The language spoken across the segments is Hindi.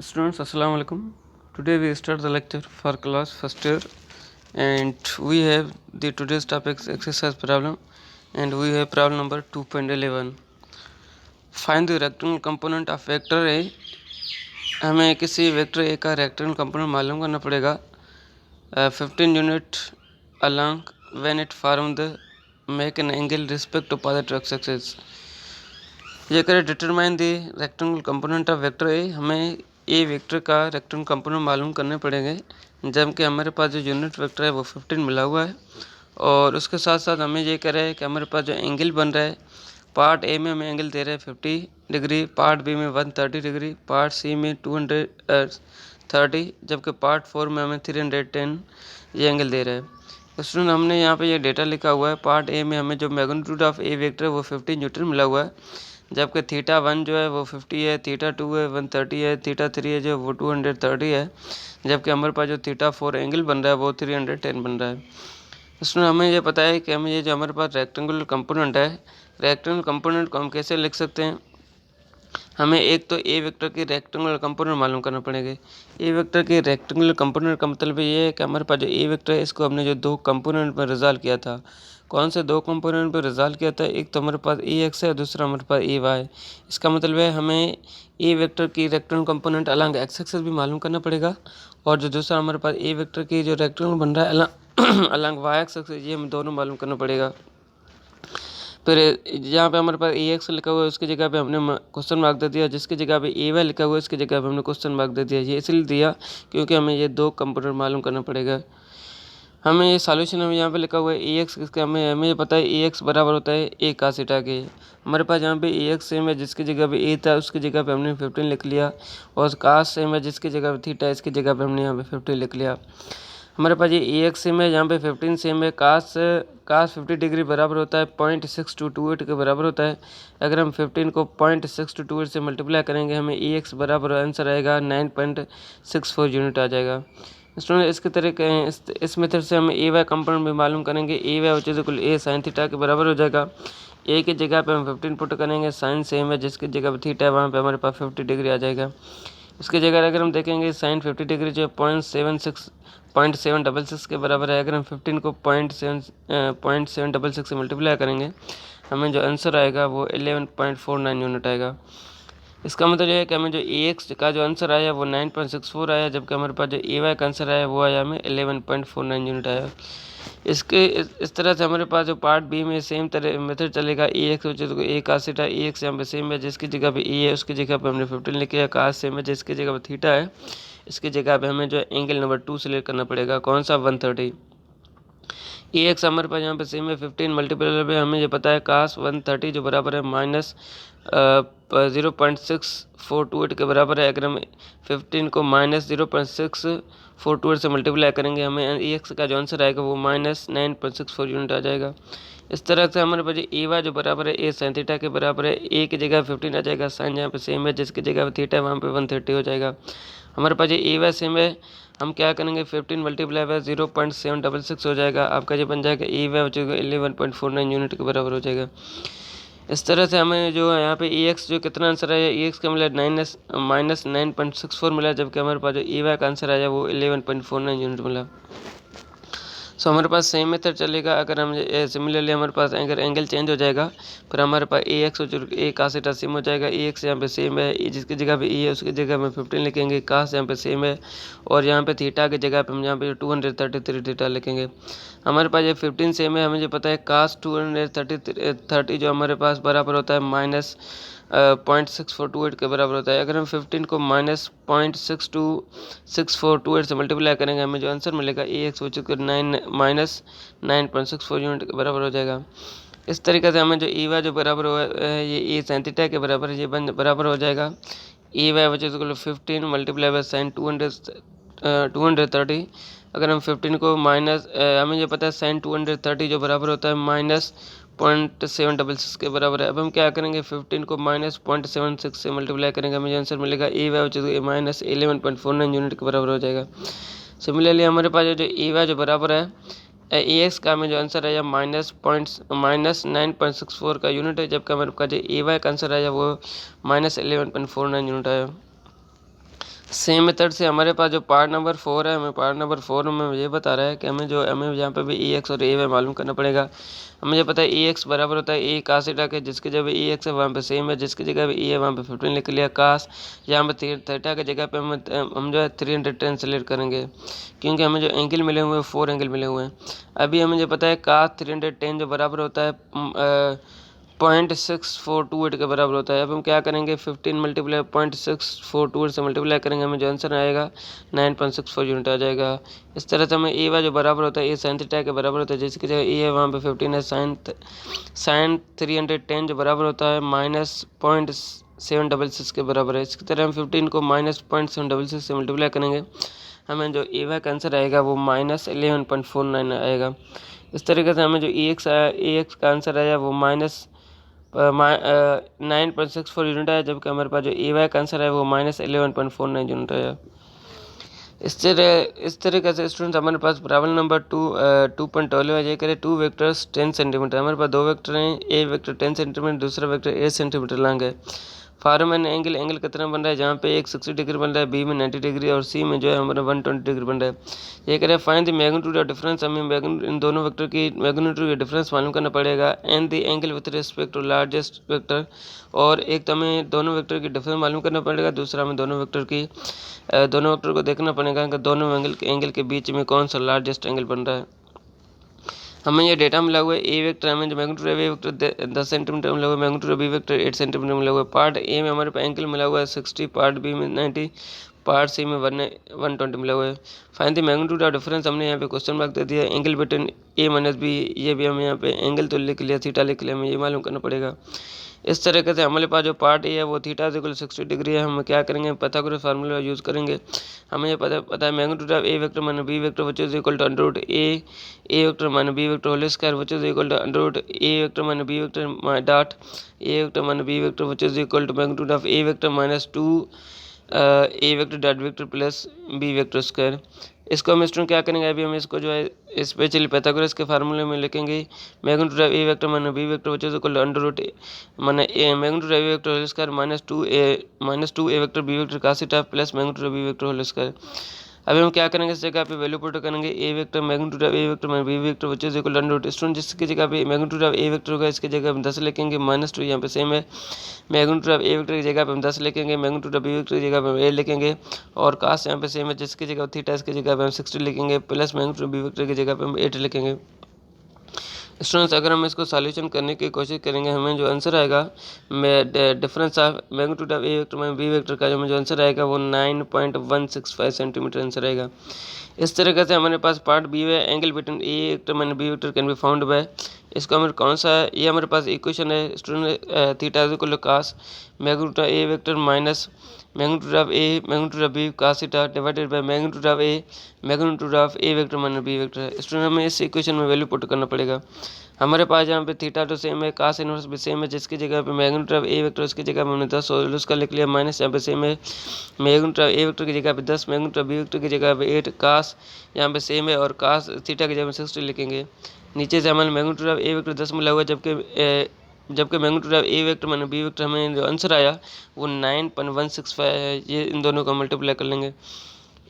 Students, Assalamu alaikum. Today we start the lecture for class first year, and we have the today's topics exercise problem, and we have problem number 2.11. Find the rectangle component of vector A. हमें किसी वेक्टर ए का रेक्टेंगल कंपोनेंट मालूम करना पड़ेगा 15 unit along when it form the make an angle respect to positive X axis. ये करें determine the rectangle component of vector A. हमें ए वेक्टर का रेक्टेंगल कंपोनेंट मालूम करने पड़ेंगे, जबकि हमारे पास जो यूनिट वेक्टर है वो 15 मिला हुआ है, और उसके साथ साथ हमें ये कह रहा है कि हमारे पास जो एंगल बन रहा है, पार्ट ए में हमें एंगल दे रहे हैं 50 डिग्री, पार्ट बी में 130 डिग्री, पार्ट सी में 230, जबकि पार्ट 4 में हमें 310 ये एंगल दे रहा है। स्टूडेंट, हमने यहाँ पे ये डेटा लिखा हुआ है। पार्ट ए में हमें जो मैग्नीट्यूड ऑफ ए वेक्टर है वो 15 न्यूटन मिला हुआ है, जबकि थीटा 1 जो है वो 50 है, थीटा 2 है 130 है, थीटा 3 है जो वो 230 है, जबकि हमारे पास जो थीटा 4 एंगल बन रहा है वो 310 बन रहा है। इसमें हमें ये पता है कि हमें ये जो हमारे पास रेक्टेंगुलर कंपोनेंट है, रेक्टेंगुलर कंपोनेंट को हम कैसे लिख सकते हैं। हमें एक तो ए वेक्टर की रेक्टेंगुलर कंपोनेंट मालूम करना पड़ेगा। ए वेक्टर के रेक्टेंगुलर कंपोनेंट का मतलब ये है कि हमारे पास जो ए वेक्टर है इसको हमने जो दो कंपोनेंट में रिजॉल्व किया था। कौन से दो कंपोनेंट पर रिजॉल्व किया था? एक तो हमारे पास ए एक्स है, दूसरा हमारे पास ए वाई। इसका मतलब है हमें ए वेक्टर की rectangular component along x axis भी मालूम करना पड़ेगा, और जो दूसरा हमारे पास ए वेक्टर की जो रेक्टेंगल बन रहा है अलॉन्ग वाई एक्सिस, ये हमें दोनों मालूम करना पड़ेगा। फिर जहाँ पे हमारे पास ए एक्स लिखा हुआ है उसकी जगह पे हमने क्वेश्चन मार्क दे दिया, जिसकी जगह पे ए वाई लिखा हुआ है उसकी जगह पे हमने क्वेश्चन मार्क दे दिया। ये इसलिए दिया क्योंकि हमें ये दो कंपोनेंट मालूम करना पड़ेगा। हमें ये सॉल्यूशन हमें यहाँ पे लिखा हुआ है ए एक्स, किसका हमें ये पता है ए एक्स बराबर होता है ए कास थीटा के। हमारे पास यहाँ पे ए एक्स सेम है, जिसकी जगह पे ए था उसकी जगह पे हमने 15 लिख लिया, और कास सेम है जिसकी जगह पे थीटा इसकी जगह पे हमने यहाँ पे 50 लिख लिया। हमारे पास ये ए एक्स सेम है, यहाँ पे 15 सेम है, कास कास 50 डिग्री बराबर होता है 0.6228 के बराबर होता है। अगर हम 15 को 0.6228 से मल्टीप्लाई करेंगे हमें ए एक्स बराबर आंसर आएगा 9.64 यूनिट आ जाएगा। स्टूडेंट, इसके तरीके इस मेथड से हम ए वाई कंपोनेंट भी मालूम करेंगे। A Y which is equal A sine theta के बराबर हो जाएगा। ए की जगह पे हम 15 पुट करेंगे, साइन सेम है जिसकी जगह पे थीटा है वहाँ पे हमारे पास 50 डिग्री आ जाएगा। इसकी जगह अगर हम देखेंगे साइन 50 डिग्री जो 0.766 के बराबर है, अगर हम 15 को 0.766 से मल्टीप्लाई करेंगे हमें जो आंसर आएगा वो 11.49 यूनिट आएगा। इसका मतलब ये है कि हमें जो ए एक्स का जो आंसर आया वो 9.64 आया, जबकि हमारे पास जो ए वाई का आंसर आया वो आया हमें 11.49 यूनिट आया। इस तरह से हमारे पास जो पार्ट बी में सेम तरह मेथड चलेगा। ए एक्स ए कास थीटा, ए एक्स यहाँ पे सेम है जिसकी जगह पे ए है उसकी जगह पे हमने 15 लिखे, कास सेम है जिसकी जगह पे थीटा है इसकी जगह पे हमें जो एंगल नंबर 2 सिलेक्ट करना पड़ेगा, कौन सा 130। ए एक्स हमारे पास यहाँ पे सेम है 15 मल्टीपल पे हमें ये पता है कास 130 जो बराबर है माइनस 0.6428 के बराबर है। अगर हम 15 को माइनस 0.6428 से मल्टीप्लाई करेंगे हमें ए एक्स का जो आंसर आएगा वो माइनस 9.64 यूनिट आ जाएगा। इस तरह से हमारे पास ए वाई जो बराबर है ए साइन थीटा के बराबर है। ए की जगह 15 आ जाएगा, साइन यहाँ पे सेम है जिसकी जगह पे थीटा है वहाँ पे 130 हो जाएगा। हमारे पास ये ए वाई सेम है, हम क्या करेंगे 15 मल्टीप्लाई बाय 0.766 हो जाएगा, आपका जो बन जाएगा ए वाई बचेगा 11.49 यूनिट के बराबर हो जाएगा। इस तरह से हमें जो है यहाँ पे ए एक्स जो कितना आंसर आया, ए एक्स का मिला माइनस 9.64 मिला, जबकि हमारे पास जो ए वाई का आंसर आया वो 11.49 यूनिट मिला। सो हमारे पास सेम मेथड चलेगा। अगर हम सिमिलरली हमारे पास अगर एंगल चेंज हो जाएगा फिर हमारे पास ए एक्स ए कास थीटा सेम हो जाएगा। ए एक्स यहाँ पे सेम है, जिसकी जगह पे ए है उसकी जगह में 15 लिखेंगे, कास यहाँ पे सेम है, और यहाँ पे थीटा की जगह पे हम यहाँ पे 233 थीटा लिखेंगे। हमारे पास ये 15 सेम है, हमें जो पता है कास 230 जो हमारे पास बराबर होता है माइनस 0.6428 के बराबर होता है। अगर हम 15 को माइनस 0.6428 से मल्टीप्लाई करेंगे हमें जो आंसर मिलेगा ए एक्स हो चुका 9.64 यूनिट के बराबर हो जाएगा। इस तरीके से हमें जो ए वाई जो बराबर हुआ है ये ए साइन थीटा के बराबर है, ये बराबर हो जाएगा ए वाई बचे 15 मल्टीप्लाई बाय साइन 230। अगर हम 15 को माइनस हमें ये पता है साइन 230 जो बराबर होता है माइनस 0.766 के बराबर है। अब हम क्या करेंगे 15 को माइनस 0.76 से मल्टीप्लाई करेंगे हमें जो आंसर मिलेगा ए वाई माइनस 11.49 यूनिट के बराबर हो जाएगा। सिमिलरली हमारे पास जो ए वाई जो बराबर है ए एक्स का हमें जो आंसर आया माइनस 9.64 का यूनिट है, जबकि हमारे पास जो ए वाई का आंसर आया वो माइनस 11.49 यूनिट आया। सेम मेथड से हमारे पास जो पार्ट नंबर 4 है, हमें पार्ट नंबर 4 में ये बता रहा है कि हमें यहाँ पे भी ई एक्स और ए वाई मालूम करना पड़ेगा। हमें ये पता है ई एक्स बराबर होता है ए कास थीटा के, जिसकी जगह ई एक्स है वहाँ पे सेम है, जिसकी जगह पे ई है वहाँ पे 15 लिख लिया। कास यहाँ पे थीटा की जगह पे हम जो है 310 सेलेक्ट करेंगे, क्योंकि हमें जो एंगल मिले हुए हैं 4 एंगल मिले हुए हैं। अभी हमें जो पता है कास 310 जो बराबर होता है 0.6428 के बराबर होता है। अब हम क्या करेंगे, 15 मल्टीप्लाई 0.6428 से मल्टीप्लाई करेंगे, हमें जो आंसर आएगा 9.64 यूनिट आ जाएगा। इस तरह से हमें ए वाई जो बराबर होता है ए साइन थीटा के बराबर होता है, जिसकी जगह ए है वहाँ पे 15 है। साइन 310 जो बराबर होता है -0.766 के बराबर है। इसकी तरह हम 15 को -0.766 से मल्टीप्लाई करेंगे, हमें जो ए वाई का आंसर आएगा वो -11.49 आएगा। इस तरीके से हमें जो ई एक्स आया, ए एक्स का आंसर आया वो -9.64 यूनिट आया, जबकि हमारे पास जो ए वाई का आंसर है वो -11.49 यूनिट आया। इस तरीके से स्टूडेंट हमारे पास प्रॉब्लम नंबर 2.12 है। ये करें 2 वेक्टर्स 10 सेंटीमीटर। हमारे पास 2 वेक्टर हैं, ए वेक्टर 10 सेंटीमीटर, दूसरा वेक्टर 8 सेंटीमीटर लॉन्ग है। फार्म एन एंगल कितना बन रहा है, जहाँ पे एक 60 डिग्री बन रहा है, बी में 90 डिग्री और सी में जो है हमारा 120 डिग्री बन रहा है। ये कह रहे हैं find the magnitude of difference. हमें इन दोनों वेक्टर की मैग्नीट्यूड का डिफरेंस मालूम करना पड़ेगा। And the angle with respect to largest vector, और एक तो हमें दोनों वेक्टर की डिफरेंस मालूम करना पड़ेगा, दूसरा हमें दोनों वेक्टर को देखना पड़ेगा कि दोनों एंगल के बीच में कौन सा लार्जेस्ट एंगल बन रहा है। हमें ये डेटा मिला हुआ है, ए वेक्टर हमें जो मैग्नीट्यूड है वे वेक्टर 10 सेंटीमीटर मिला हुआ है, मैग्नीट्यूड बी वेक्टर 8 सेंटीमीटर मिला हुआ है। पार्ट ए में हमारे पास एंगल मिला हुआ है 60, पार्ट बी में 90, पार्ट सी में 120 मिला हुआ है। Find the magnitude of difference, हमने यहाँ पे क्वेश्चन मार्क दे दिया। एंगल बिटवीन ए माइनस बी, ये भी हमें यहाँ पे एंगल तो लिख लिया, थीटा लिख लिया, हमें ये मालूम करना पड़ेगा। इस तरीके से हमारे पास जो पार्ट ए है वो थीटा इक्वल 60 डिग्री है। हम क्या करेंगे, पाइथागोरस फार्मूला यूज़ करेंगे। हमें ये पता है magnitude of A vector minus B vector which is equal to under root A vector minus B vector whole square which is equal to under root A vector minus B vector dot A vector minus B vector which is equal to magnitude of A vector minus 2 A vector dot vector plus B vector square. इसको हम स्टूडेंट क्या करेंगे, अभी हम इसको जो है स्पेशली पाइथागोरस के फार्मूले में लिखेंगे। Magnitude of A vector minus B vector which is equal to under root माने A magnitude of A vector whole square minus 2 A vector B vector cos theta plus magnitude of B vector whole square. अभी हम क्या करेंगे, इस जगह पे वैल्यू पुट करेंगे। A vector magnitude of A vector minus B vector which is equal to under root, student जिसकी जगह पे मैग्नीट्यूड ऑफ ए वेक्टर होगा इसकी जगह हम 10 लिखेंगे, -2 यहाँ पे सेम है। मैग्नीट्यूड ऑफ ए वेक्टर की जगह पे हम 10 लिखेंगे, मैग्नीट्यूड ऑफ बी वेक्टर की जगह पे हम 8 लिखेंगे, और कास यहाँ पे सेम है, जिसकी जगह थीटा इसकी जगह पे हम 60 लिखेंगे, plus magnitude of B vector की जगह पे हम 8 लिखेंगे। स्टूडेंट्स अगर हम इसको सॉल्यूशन करने की कोशिश करेंगे, हमें जो आंसर आएगा difference of magnitude of A vector में बी वेक्टर का जो आंसर आएगा वो 9.165 सेंटीमीटर आंसर आएगा। इस तरीके से हमारे पास पार्ट बी है, angle between A vector minus B vector can be found by. इसको हमारे कौन सा है, ये हमारे पास इक्वेशन है student, theta is equal to cos magnitude of A vector minus magnitude of A magnitude of B cos theta divided by magnitude of A vector minus B vector. Student हमें इस इक्वेशन में वैल्यू पुट करना पड़ेगा। हमारे पास यहाँ पे थीटा तो सेम है, कास इनवर्स भी सेम है, जिसकी जगह पे मैग्नीट्यूड ऑफ ए वेक्टर उसकी जगह पे हमने 10 और उसका लिख लिया, माइनस यहाँ पे सेम है। मैग्नीट्यूड ऑफ ए वेक्टर की जगह पे 10, मैग्नीट्यूड ऑफ बी वेक्टर की जगह पे 8, कास यहाँ पे सेम है, और कास थीटा की जगह पे 60 लिखेंगे। नीचे से हमारे मैग्नीट्यूड ऑफ ए वेक्टर 10 मिला हुआ है, जबकि magnitude of A vector minus B vector हमें जो आंसर आया वो 9.165 है। ये इन दोनों को मल्टीप्लाई कर लेंगे।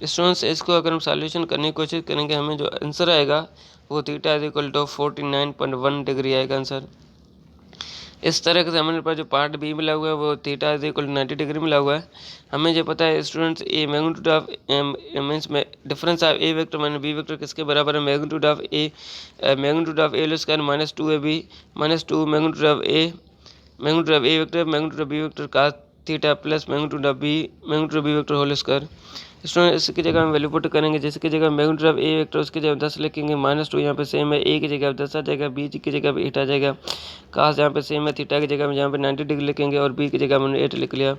स्टूडेंट्स इसको अगर हम सॉल्यूशन करने की कोशिश करेंगे, हमें जो आंसर आएगा वो theta is equal to 49.1 degree आएगा आंसर। इस तरह से हमारे पास जो पार्ट बी मिला हुआ है वो theta is equal to 90 degree मिला हुआ है। हमें जो पता है students, A magnitude of means में difference of A vector minus B vector किसके बराबर है, magnitude of A square minus 2 A B minus 2 magnitude of A vector magnitude of B vector का theta plus magnitude of B vector whole square. Student इसकी जगह हम वैल्यू पुट करेंगे, जिसकी जगह मैग्नीट्यूड ऑफ ए वेक्टर उसकी जगह 10 लिखेंगे, -2 यहाँ पे सेम है, ए की जगह 10 आ जाएगा, बी की जगह पे 8 आ जाएगा, कास यहाँ पे सेम है, थीटा की जगह में यहाँ पे 90 डिग्री लिखेंगे, और बी की जगह हमने 8 लिख लिया।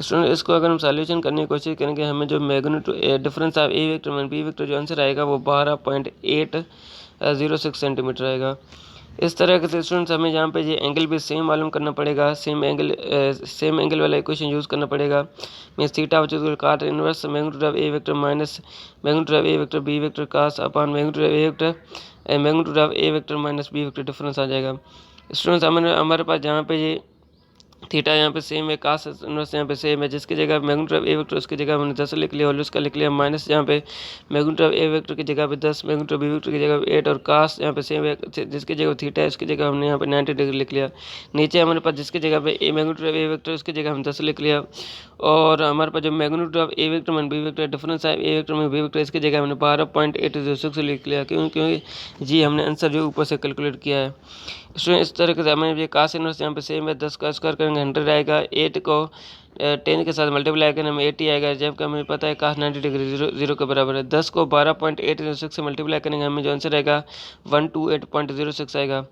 स्टूडेंट इसको अगर हम सॉल्यूशन करने की कोशिश करेंगे, हमें जो magnitude difference of A vector minus B vector जो आंसर आएगा वो 12.806 सेंटीमीटर आएगा। इस तरह से स्टूडेंट्स हमें यहाँ पे ये एंगल भी सेम मालूम करना पड़ेगा, सेम एंगल वाला इक्वेशन यूज़ करना पड़ेगा। Means theta which is cos inverse magnitude of A vector minus magnitude of A vector B vector cos upon magnitude of A vector magnitude of A vector minus B vector difference आ जाएगा। स्टूडेंट्स हमारे पास जहाँ पे ये थीटा यहाँ पे सेम है, कास इनवर्स यहाँ पे सेम है। जिसकी जगह मैग्नीट्यूड ऑफ ए वेक्टर उसकी जगह हमने 10 लिख लिया, और उसका लिख लिया माइनस यहाँ पे मैग्नीट्यूड ऑफ ए वेक्टर की जगह पे 10, मैग्नीट्यूड ऑफ बी वेक्टर की जगह पे 8, और कास यहाँ पे सेम है, जिसकी जगह थीटा है उसकी जगह हमने यहाँ पे 90 डिग्री लिख लिया। नीचे हमारे पास जिसकी जगह पे ए मैग्नीट्यूड ऑफ ए वेक्टर उसकी जगह हम 10 लिख लिया, और हमारे पास जो मैग्नीट्यूड ऑफ ए वेक्टर में बी वेक्टर डिफरेंस है ए वेक्टर में बी वेक्टर इसकी जगह हमने 12.806 लिख लिया, क्योंकि जी हमने आंसर जो ऊपर से कैलकुलेट किया है। स्टूडेंट इस तरीके से हमें ये कास इनवर्स यहाँ पे सेम है, 10 का स्क्वायर करेंगे 100 आएगा, 8 को 10 के साथ मल्टीप्लाई करेंगे हमें 80 आएगा, जबकि हमें पता है कास 90 डिग्री 0 के बराबर है। 10 को 12.806 से मल्टीप्लाई करेंगे हमें जो आंसर आएगा 128.06 आएगा।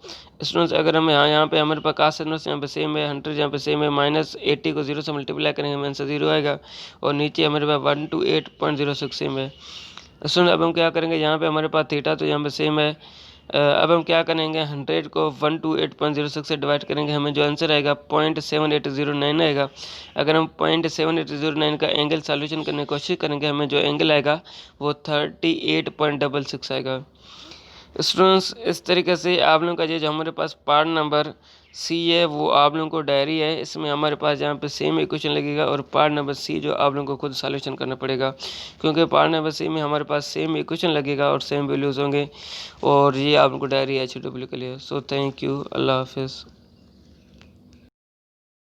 स्टूडेंट्स अगर हमें यहाँ पे हमारे पास कास इनवर्स यहाँ पे सेम है, 100 यहाँ पे सेम है, माइनस 80 को 0 से मल्टीप्लाई करेंगे हमें आंसर 0 आएगा, और नीचे हमारे पास 128.06 सेम है। स्टूडेंट अब हम क्या करेंगे, यहाँ पे हमारे पास थीटा तो यहाँ पे सेम है, अब हम क्या करेंगे 100 को 128.06 से डिवाइड करेंगे, हमें जो आंसर आएगा 0.7809 आएगा। अगर हम 0.7809 का एंगल सॉल्यूशन करने की कोशिश करेंगे, हमें जो एंगल आएगा वो 38.66 आएगा। स्टूडेंट्स इस तरीके से आप लोगों का ये जो हमारे पास पार्ट नंबर सी है वो आप लोगों को डायरी है, इसमें हमारे पास यहाँ पे सेम इक्वेशन लगेगा, और पार्ट नंबर सी जो आप लोगों को खुद सॉल्यूशन करना पड़ेगा, क्योंकि पार्ट नंबर सी में हमारे पास सेम इक्वेशन लगेगा और सेम वैल्यूज़ होंगे, और ये आप लोगों को डायरी है HW के लिए। सो थैंक यू, अल्लाह हाफिज़।